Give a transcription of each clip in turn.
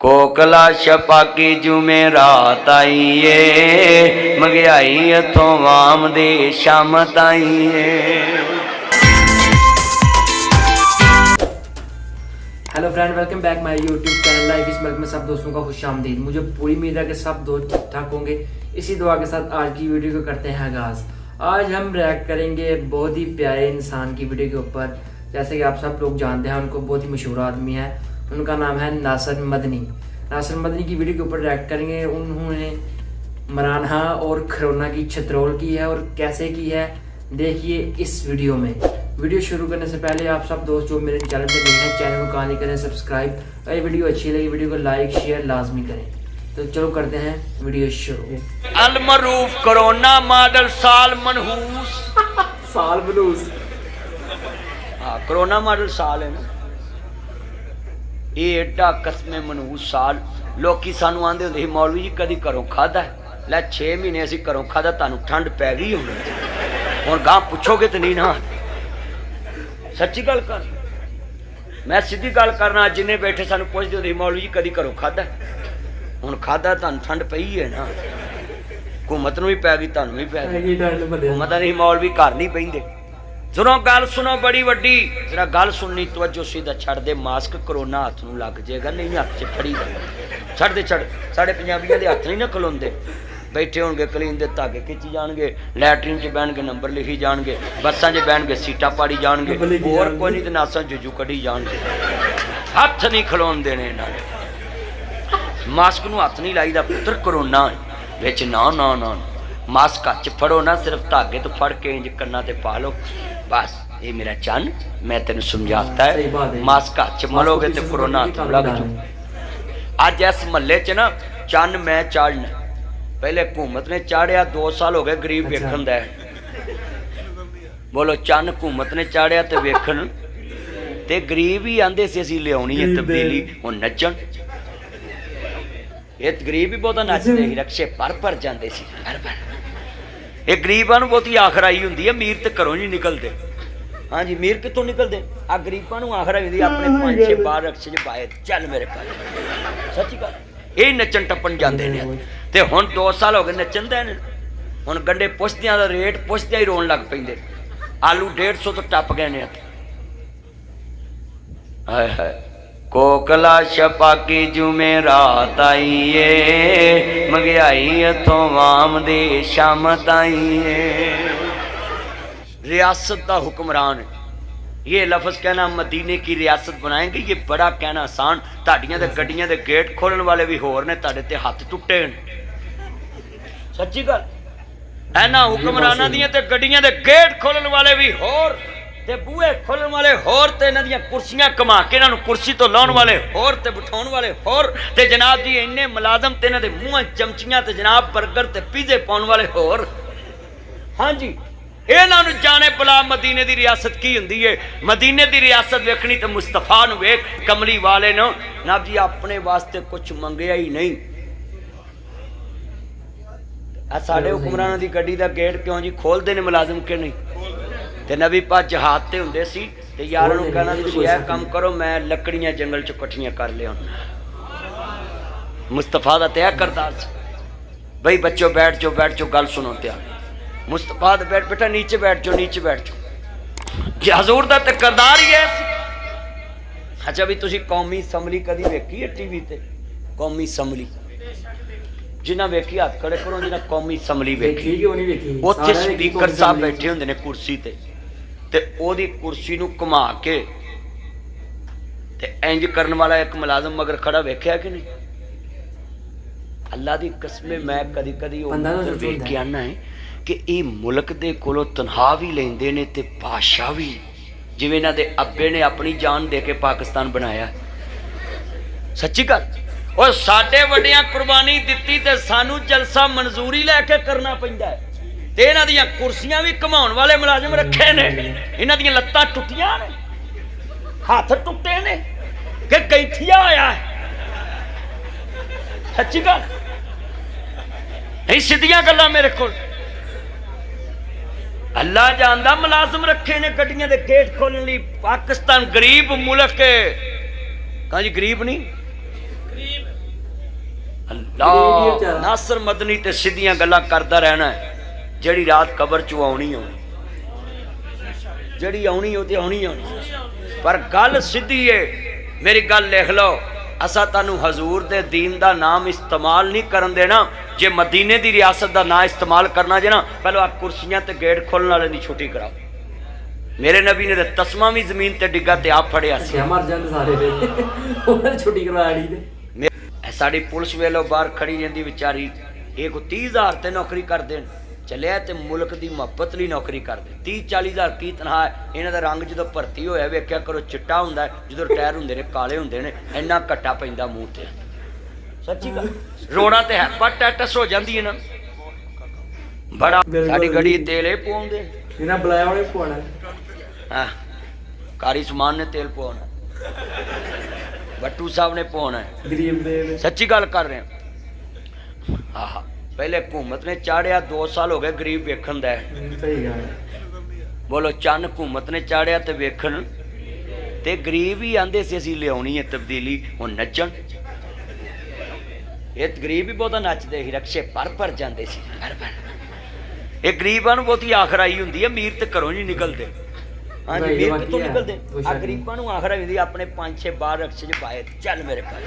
कोकला छपाकी जुमेरात आईए, महंगाई इथों वाम दे शामत आईए। Hello friend, welcome back my YouTube channel life इस मिल्क में सब दोस्तों का खुश आमदीद। मुझे पूरी उम्मीद है कि सब दोस्त ठीक ठाक होंगे। इसी दुआ के साथ आज की वीडियो को करते हैं आगाज़। आज हम रिएक्ट करेंगे बहुत ही प्यारे इंसान की वीडियो के ऊपर। जैसे कि आप सब लोग जानते हैं, उनको बहुत ही मशहूर आदमी है, उनका नाम है नासिर मदनी। नासिर मदनी की वीडियो के ऊपर रिएक्ट करेंगे। उन्होंने मराना और खरोना की छतरोल की है और कैसे की है देखिए इस वीडियो में। वीडियो शुरू करने से पहले आप सब दोस्त जो मेरे चैनल पे नए हैं, चैनल को कहानी करें सब्सक्राइब। और ये वीडियो अच्छी लगी वीडियो को लाइक शेयर लाजमी करें। तो चलो करते हैं वीडियो शुरू। अलमरूफ कोरोना मॉडल साल मनहूस साल बलूस। हाँ, कोरोना मॉडल साल है ना ये एडा कस्मे मनहूस साल। लोकी सानू आंदे हुंदे सी मौलवी जी कदी घरों खादा लै 6 महीने असीं घरों खादा, तुहानू ठंड पै गई हुण गां पुछोगे तो नहीं ना। सच्ची गल कर, मैं सीधी गल करना। जिन्हें बैठे सानू पुछदे हुंदे सी मौलवी जी कदी घरों खादा, हुण खादा तुहानू ठंड पई है ना। हुकूमत नूं भी पै गई, तुहानू भी पै गई। हुकूमत नहीं मौलवी घर नहीं बहिंदे। सुनो गल सुनो बड़ी वड्डी, जरा गल सुननी तवज्जो सीधा छड़ दे। मास्क कोरोना हाथ नूं लग जाएगा, नहीं हाथ च फड़ी छड़ दे छड़। साढ़े पंजाबियों के हाथ नहीं ना खलोंदे, बैठे होणगे कलीन दे धागे खिंची जाणगे, लैटरीन च बहणगे नंबर लिखी जाणगे, बसां च बहणगे सीटां पाड़ी जाणगे, होर कोई नहीं ते नासां जुजू कढी जाणगे। हथ नहीं खलोण देने इन्हां ने। मास्क नूं हथ नहीं लाईदा पुत्तर, कोरोना विच ना ना ना। मास्क हथ च फड़ो ना, सिर्फ धागे तो फड़ के इंज कन्ना ते पा लो बस। ये मेरा चन, मैं तेन समझाता है। मास्क हाथ च मलोगे तो कोरोना हाथ लग जू। अज इस महल्ले च ना चन मैं चाड़ना, पहले हुकूमत ने चाड़िया, 2 साल हो गए गरीब वेखन दा। बोलो चन हुकूमत ने चाड़िया तो वेखन ते गरीब ही आंदे सी असीं लियाउणी है तब्दीली। हुण नच्चण ये गरीब भी बहुता नचदे ही, रक्शे भर जाते सी भर भर। ये गरीबां नूं बहुती आखर आई हुंदी है, अमीर तो घरों नहीं निकलते। हाँ जी, अमीर कितों निकलते? आ गरीबां नूं आखर आई हुंदी अपने 5-6 बार रक्शे च पाए चल मेरे पास। सच्ची गल, यही नच्चण टप्पण जांदे ने। ते हुण 2 साल हो गए नच्चण दे ने। हुण गंढे पुछदियां दा रेट पुछदियां ही रोण लग पैंदे। आलू 150 तो टप गए ने। हाय हाय, कोकला छपाकी जुमेरात आईए, महंगाई इथों वाम दे शामत आईए। रियासत का हुक्मरान है, ये लफ्ज कहना मदीने की रियासत बनाएंगे, ये बड़ा कहना आसान। ताड़ियां दे गड्डियां दे गेट खोलने वाले भी होर ने, ताड़े ते हथ टुटे ने। सच्ची गल, इन्हां हुक्मरानां दियां ते गड्डियां दे गेट खोलने वाले भी होर ते बूहे खोलने वाले होर ते इन्हां दियां कुर्सियां कमा के इन्हां नूं कुर्सी तो लाउण वाले होर ते बिठाउण वाले होर ते जनाब जी इन्ने मुलाजम ते इन्हां दे मूंहां चमचियां ते जनाब बर्गर ते पीजे पाउण वाले होर। हाँ जी, इन्हां नूं जाने भला मदीने दी रियासत की हुंदी है। मदीने दी रियासत वेखणी ते मुस्तफा नूं वेख, कमली वाले नूं। जनाब जी अपने वास्ते कुछ मंगिया ही नहीं। साडे हुक्मरानां दी गड्डी दा गेट क्यों जी खोलदे ने मुलाजम के नहीं? ते नबी पाक जहाद ते हुंदे सी ते यारां नूं कहना तुसीं इह काम करो, मैं लकड़ियां जंगल चों इकट्ठियां कर लियाउणा। मुस्तफा दा ते करदार सी। भाई बच्चों बैठ जाओ गल सुनो त्यार। मुस्तफा दा बैठ बेटा नीचे बैठ जाओ जी, हजूर दा ते करदार ही है। अच्छा भी तुसीं कौमी असैंबली कदी वेखी है टीवी ते? कौमी असैंबली जिन्हें वेखी हाथ खड़े करो, जिन्हें कौमी असैंबली वेखी। उत्थे स्पीकर साहब बैठे हुंदे ने कुर्सी ते ओदी कुर्सी नूं घुमा के ते इंज करन वाला एक मुलाजम मगर खड़ा वेखिया कि नहीं? अल्लाह दी कसम, मैं कदी कदी वेख के आना है कि ये मुल्क दे कोलों तनख्वाह भी लेंदे ने ते बादशाह भी, जिवें इन्हां दे अब्बे ने अपनी जान दे के पाकिस्तान बनाया। सच्ची गल, और साडे वड्डियां कुर्बानी दित्ती ते सानू जलसा मंजूरी लैके करना पैंदा है। ते इन्हां दियां कुर्सियां भी घुमाउण वाले मुलाजम रखे ने, इन्हां दियां लत्तां टुटियां ने, हाथ टुटे ने कि गैठिया होया है। सच्ची गल नहीं, सीधियां गल्लां मेरे कोल। अल्लाह जानदा मुलाजम रखे ने गड्डियां दे गेट खोलने लई। पाकिस्तान गरीब मुल्क है। कहां जी गरीब नहीं, गरीब ਅੱਲਾ ਨਾਸਰ ਮਦਨੀ ਤੇ ਸਿੱਧੀਆਂ ਗੱਲਾਂ ਕਰਦਾ ਰਹਿਣਾ ਹੈ। ਜਿਹੜੀ ਰਾਤ ਕਬਰ ਚੋਂ ਆਉਣੀ ਜਿਹੜੀ ਆਉਣੀ ਉਹ ਤੇ ਆਉਣੀ ਪਰ ਗੱਲ ਸਿੱਧੀ ਏ। ਮੇਰੀ ਗੱਲ ਲਿਖ ਲਓ, ਅਸਾਂ ਤੁਹਾਨੂੰ ਹਜ਼ੂਰ ਦੇ ਦੀਨ ਦਾ ਨਾਮ ਇਸਤੇਮਾਲ ਨਹੀਂ ਕਰਨ ਦੇਣਾ। ਜੇ ਮਦੀਨੇ ਦੀ ਰਿਆਸਤ ਦਾ ਨਾਂ ਇਸਤੇਮਾਲ ਕਰਨਾ ਜੇ ਨਾ, ਪਹਿਲਾਂ ਆ ਕੁਰਸੀਆਂ ਤੇ ਗੇਟ ਖੋਲਣ ਵਾਲੇ ਦੀ ਛੁੱਟੀ ਕਰਾਓ। ਮੇਰੇ ਨਬੀ ਨੇ ਤਸਮਾ ਵੀ ਜ਼ਮੀਨ ਤੇ ਡਿੱਗਾ ਤੇ ਆਪ ਫੜਿਆ ਸੀ। ਮਰ ਜਾਂਦੇ ਸਾਰੇ ਉਹਨਾਂ ਛੁੱਟੀ ਕਰਵਾਣੀ ਤੇ ਸਾਡੀ ਪੁਲਿਸ ਵੇਲੋਂ ਬਾਹਰ ਖੜੀ ਰਹਿੰਦੀ ਵਿਚਾਰੀ। ਇਹ ਕੋ 30,000 ਤੇ ਨੌਕਰੀ ਕਰ ਦੇਣ ਚੱਲਿਆ ਤੇ ਮੁਲਕ ਦੀ ਮੁਹੱਬਤ ਲਈ ਨੌਕਰੀ ਕਰਦੇ। 30-40,000 ਕੀ ਤਨਖਾਹ ਹੈ। ਇਹਨਾਂ ਦਾ ਰੰਗ ਜਦੋਂ ਭਰਤੀ ਹੋਇਆ ਵੇਖਿਆ ਕਰੋ ਚਿੱਟਾ ਹੁੰਦਾ, ਜਦੋਂ ਰਿਟਾਇਰ ਹੁੰਦੇ ਨੇ ਕਾਲੇ ਹੁੰਦੇ ਨੇ। ਇੰਨਾ ਘੱਟਾ ਪੈਂਦਾ ਮੂੰਹ ਤੇ, ਸੱਚੀ ਗੱਲ। ਰੋੜਾਂ ਤੇ ਹੈਪਾ ਟੈਟਸ ਹੋ ਜਾਂਦੀ ਹੈ ਨਾ ਬੜਾ। ਸਾਡੀ ਗੱਡੀ ਤੇਲ ਇਹ ਪਵਾਉਂਦੇ ਇਹਨਾਂ ਬੁਲਾਇਆ ਉਹਨੇ ਪਵਾਉਣਾ। ਹਾਂ, ਕਾਰੀ ਸਮਾਨ ਨੇ ਤੇਲ ਪਵਾਉਣਾ, ਬੱਟੂ ਸਾਹਿਬ ਨੇ ਪਵਾਉਣਾ। ਗਰੀਬ ਦੇ ਸੱਚੀ ਗੱਲ ਕਰ ਰਹੇ ਹਾਂ। ਆਹ ਪਹਿਲੇ ਹਕੂਮਤ ਨੇ ਚਾੜਿਆ, 2 ਸਾਲ ਹੋ ਗਏ ਗਰੀਬ ਵੇਖਣ ਦਾ। ਸਹੀ ਗੱਲ। ਬੋਲੋ ਚੰਨ ਹਕੂਮਤ ਨੇ ਚਾੜਿਆ ਤੇ ਵੇਖਣ ਤੇ ਗਰੀਬ ਹੀ ਆਂਦੇ ਸੀ ਅਸੀਂ ਲਿਆਉਣੀ ਹੈ ਤਬਦੀਲੀ। ਹੁਣ ਨੱਚਣ, ਇਹ ਗਰੀਬ ਹੀ ਬਹੁਤਾ ਨੱਚਦੇ ਸੀ, ਰਕਸ਼ੇ ਭਰ ਜਾਂਦੇ ਸੀ। ਇਹ ਗਰੀਬਾਂ ਨੂੰ ਬਹੁਤੀ ਆਖਰ ਆਈ ਹੁੰਦੀ ਹੈ, ਅਮੀਰ ਤੇ ਘਰੋਂ ਨਹੀਂ ਨਿਕਲਦੇ। ਹਾਂਜੀ, ਅਮੀਰ ਕਿੱਥੋਂ ਨਿਕਲਦੇ? ਆ ਗਰੀਬਾਂ ਨੂੰ ਆਖਰ ਆਈ ਹੁੰਦੀ ਆਪਣੇ 5-6 ਬਾਹਰ ਰਕਸ਼ੇ 'ਚ ਪਾਏ ਚੱਲ ਮੇਰੇ ਕੋਲ।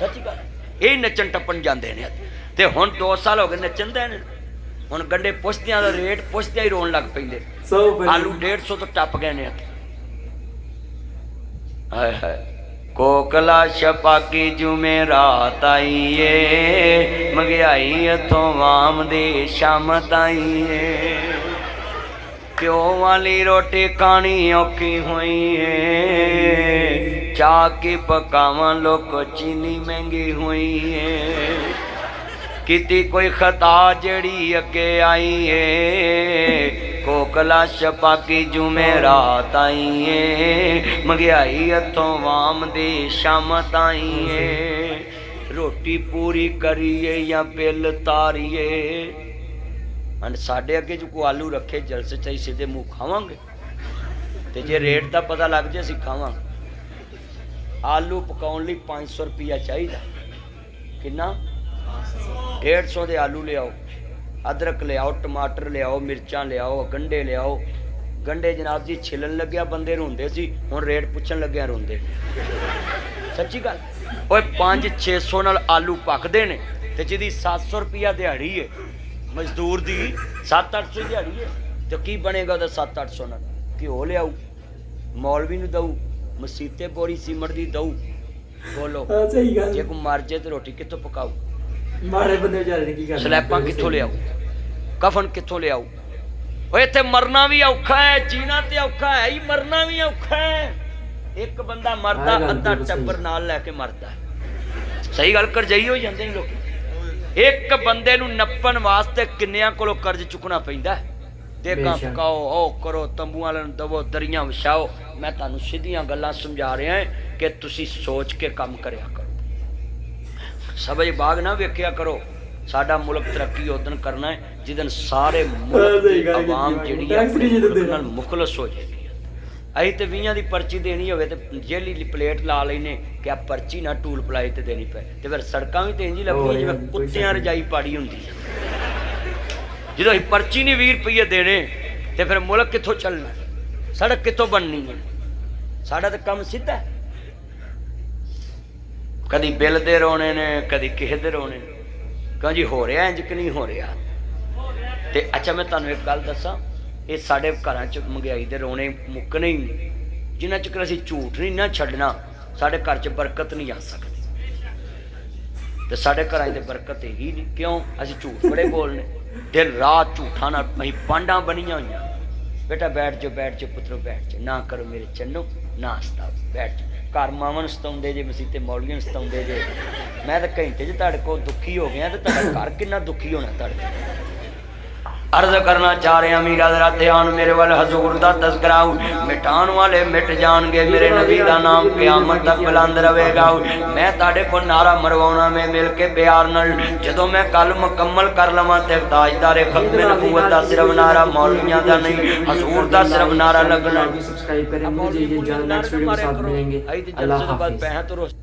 ਸੱਚੀ ਗੱਲ, ਇਹ ਨੱਚਣ ਟੱਪਣ ਜਾਂਦੇ ਨੇ। ਤੇ ਹੁਣ 2 ਸਾਲ ਹੋ ਗਏ ਨੱਚਣ ਦੇ ਨੇ। ਹੁਣ ਗੰਡੇ ਪੁੱਛਦਿਆਂ ਦਾ ਰੇਟ ਪੁੱਛਦਿਆਂ ਹੀ ਰੋਣ ਲੱਗ ਪੈਂਦੇ। ਆਲੂ 150 ਤੋਂ ਟੱਪ ਗਏ ਨੇ। ਹਾਏ ਹਾਏ ਕੋਕਲਾ ਛਪਾਕੀ ਜੁਮੇਰਾਤ ਆਈਏ, ਮਹਿੰਗਾਈ ਇੱਥੋਂ ਵਾਮ ਦੀ ਸ਼ਾਮ ਤਾਈਏ। ਪਿਓ ਵਾਲੀ ਰੋਟੀ ਖਾਣੀ ਔਖੀ ਹੋਈ ਏ, ਚਾਹ ਕੇ ਪਕਾਵਾਂ ਲੋਕ ਚੀਨੀ ਮਹਿੰਗੀ ਹੋਈ ਏ। ਕੀਤੀ ਕੋਈ ਖਤਾ ਜਿਹੜੀ ਅੱਗੇ ਆਈ ਏ, ਕੋਕਲਾ ਛਪਾਕੀ ਜੁਮੇਰਾਤ ਆਈ ਏ, ਮਹਿੰਗਾਈ ਇੱਥੋਂ ਵਾਮ ਦੀ ਸ਼ਾਮ ਤਾਈ ਏ। ਰੋਟੀ ਪੂਰੀ ਕਰੀਏ ਜਾਂ ਬਿੱਲ ਤਾਰੀਏ। ਹਾਂ, ਸਾਡੇ ਅੱਗੇ ਜੋ ਕੋਈ ਆਲੂ ਰੱਖੇ ਜਲਸੇ ਚ ਸਿੱਧੇ ਮੂੰਹ ਖਾਵਾਂਗੇ, ਤੇ ਜੇ ਰੇਟ ਦਾ ਪਤਾ ਲੱਗ ਜੇ ਅਸੀਂ ਖਾਵਾਂਗੇ। ਆਲੂ ਪਕਾਉਣ ਲਈ 500 ਰੁਪਇਆ ਚਾਹੀਦਾ। ਕਿੰਨਾ? 150 ਦੇ ਆਲੂ ਲਿਆਓ, ਅਦਰਕ ਲਿਆਓ, ਟਮਾਟਰ ਲਿਆਓ, ਮਿਰਚਾਂ ਲਿਆਓ, ਗੰਢੇ ਲਿਆਓ। ਗੰਢੇ ਜਨਾਬ ਜੀ ਛਿਲਣ ਲੱਗਿਆ ਬੰਦੇ ਰੋਂਦੇ ਸੀ, ਹੁਣ ਰੇਟ ਪੁੱਛਣ ਲੱਗਿਆ ਰੋਂਦੇ। ਸੱਚੀ ਗੱਲ। ਓਏ 500-600 ਨਾਲ ਆਲੂ ਪੱਕਦੇ ਨੇ, ਤੇ ਜਿਹਦੀ 700 ਰੁਪਇਆ ਦਿਹਾੜੀ ਹੈ ਮਜ਼ਦੂਰ ਦੀ, 700-800 ਦਿਹਾੜੀ ਹੈ, ਤੇ ਕੀ ਬਣੇਗਾ ਉਹਦਾ 700-800 ਨਾਲ? ਘਿਓ ਲਿਆਊ, ਮੌਲਵੀ ਨੂੰ ਦਊ, ਮਸੀਤੇ ਬੋਰੀ ਸੀਮਟ ਦੀ ਦਊ। ਬੋਲੋ ਜੇ ਕੋਈ ਮਰ ਜੇ ਤੇ ਰੋਟੀ ਕਿੱਥੋਂ ਪਕਾਊ? ਮਾੜੇ ਬੰਦੇ ਵਿਚਾਰੇ ਨੇ ਕੀ ਕਰਨਾ? ਸਲੈਬਾਂ ਕਿੱਥੋਂ ਲਿਆਊ? ਕਫਨ ਕਿੱਥੋਂ ਲਿਆਊ? ਓਏ ਇੱਥੇ ਮਰਨਾ ਵੀ ਔਖਾ ਹੈ, ਜੀਣਾ ਤੇ ਔਖਾ ਹੈ ਹੀ, ਮਰਨਾ ਵੀ ਔਖਾ ਹੈ। ਇੱਕ ਬੰਦਾ ਮਰਦਾ, ਅੱਧਾ ਟੱਬਰ ਨਾਲ ਲੈ ਕੇ ਮਰਦਾ। ਸਹੀ ਗੱਲ, ਕਰਜ਼ਈ ਹੋ ਜਾਂਦੇ ਨੇ ਲੋਕ। ਇੱਕ ਬੰਦੇ ਨੂੰ ਨੱਪਣ ਵਾਸਤੇ ਕਿੰਨਿਆਂ ਕੋਲੋਂ ਕਰਜ਼ ਚੁੱਕਣਾ ਪੈਂਦਾ। ਦੇਗਾ ਪਕਾਓ, ਉਹ ਕਰੋ, ਤੰਬੂਆਂ ਵਾਲਿਆਂ ਨੂੰ ਦਵੋ, ਦਰੀਆਂ ਵਿਛਾਓ। ਮੈਂ ਤੁਹਾਨੂੰ ਸਿੱਧੀਆਂ ਗੱਲਾਂ ਸਮਝਾ ਰਿਹਾ ਕਿ ਤੁਸੀਂ ਸੋਚ ਕੇ ਕੰਮ ਕਰਿਆ ਕਰੋ। ਸਬਜ ਬਾਗ ਨਾ ਵੇਖਿਆ ਕਰੋ। ਸਾਡਾ ਮੁਲਕ ਤਰੱਕੀ ਉਦਣ ਕਰਨਾ ਹੈ ਜਿਦਨ ਸਾਰੇ ਮੁਲਕ ਦੀ ਆਵਾਮ ਜਿਹੜੀ ਹੈ ਮੁਖਲਸ ਹੋ ਜਾਏਗੀ। ਅਸੀਂ ਤੇ 20 ਦੀ ਪਰਚੀ ਦੇਣੀ ਹੋਵੇ ਤੇ ਜੇਲੀ ਪਲੇਟ ਲਾ ਲੈਨੇ ਕਿ ਆ ਪਰਚੀ ਨਾ ਟੂਲ ਪਲਾਈ ਤੇ ਦੇਣੀ ਪਏ, ਤੇ ਫਿਰ ਸੜਕਾਂ ਵੀ ਤੇ ਇੰਝ ਹੀ ਲੱਗਦੀਆਂ ਜਿਵੇਂ ਕੁੱਤਿਆਂ ਰਜਾਈ ਪਾੜੀ ਹੁੰਦੀ ਹੈ। ਜਦੋਂ ਅਸੀਂ ਪਰਚੀ ਨਹੀਂ 20 ਰੁਪਏ ਦੇਣੇ ਤੇ ਫਿਰ ਮੁਲਕ ਕਿੱਥੋਂ ਚੱਲਣਾ, ਸੜਕ ਕਿੱਥੋਂ ਬਣਨੀ ਹੈ? ਸਾਡਾ ਤਾਂ ਕੰਮ ਸਿੱਧਾ। ਕਦੀ ਬਿੱਲ ਦੇ ਰੋਣੇ ਨੇ, ਕਦੀ ਕਿਸੇ ਦੇ ਰੋਣੇ ਨੇ। ਕਿਉਂ ਜੀ ਹੋ ਰਿਹਾ ਇੰਜ ਕਿ ਨਹੀਂ ਹੋ ਰਿਹਾ? ਤੇ ਅੱਛਾ ਮੈਂ ਤੁਹਾਨੂੰ ਇੱਕ ਗੱਲ ਦੱਸਾਂ, ਇਹ ਸਾਡੇ ਘਰਾਂ 'ਚ ਮਹਿੰਗਾਈ ਦੇ ਰੋਣੇ ਮੁੱਕਣੇ ਹੀ ਨਹੀਂ। ਜਿੰਨਾ ਚਿਰ ਅਸੀਂ ਝੂਠ ਨਹੀਂ ਨਾ ਛੱਡਣਾ, ਸਾਡੇ ਘਰ 'ਚ ਬਰਕਤ ਨਹੀਂ ਆ ਸਕਦੀ। ਤੇ ਸਾਡੇ ਘਰਾਂ 'ਚ ਤੇ ਬਰਕਤ ਹੀ ਨਹੀਂ। ਕਿਉਂ? ਅਸੀਂ ਝੂਠ ਬੜੇ ਬੋਲਨੇ, ਦਿਨ ਰਾਤ ਝੂਠਾਂ ਨਾਲ ਅਸੀਂ ਪਾਂਡਾਂ ਬਣੀਆਂ ਹੋਈਆਂ। ਬੇਟਾ ਬੈਠ ਜਾਓ, ਬੈਠ ਜਾਓ ਪੁੱਤਰੋ, ਬੈਠ ਜਾਓ, ਨਾ ਕਰੋ ਮੇਰੇ ਚੰਨੋ, ਨਾ ਸਤਾਓ, ਬੈਠ ਜਾਓ। ਘਰ ਮਾਵਾਂ ਨੂੰ ਸਤਾਉਂਦੇ ਜੇ, ਮਸੀਤੇ ਮੌਲਵੀਆਂ ਨੂੰ ਸਤਾਉਂਦੇ ਜੇ। ਮੈਂ ਤਾਂ ਘੰਟੇ 'ਚ ਤੁਹਾਡੇ ਕੋਲ ਦੁਖੀ ਹੋ ਗਿਆ, ਤੇ ਤੁਹਾਡਾ ਘਰ ਕਿੰਨਾ ਦੁਖੀ ਹੋਣਾ ਤੁਹਾਡੇ। अर्ज करना चाह रहे मीरा जरा ध्यान मेरे वाल हजूर दा तस्कराओ। मिटान वाले मिट जाएंगे, मेरे नबी दा नाम क़यामत तक बुलंद रहेगा। मैं ताड़े को नारा मरवाना में मिल के प्यार नाल जदों मैं कल मुकम्मल कर लवां ते ताजदारे खत्मे नबूवत दा सिर्फ नारा मौलवियां दा नहीं, हजूर दा सिर्फ नारा लगना। सब्सक्राइब करें, मुझे ये नेक्स्ट वीडियो के साथ मिलेंगे। अल्लाह हाफ़िज़।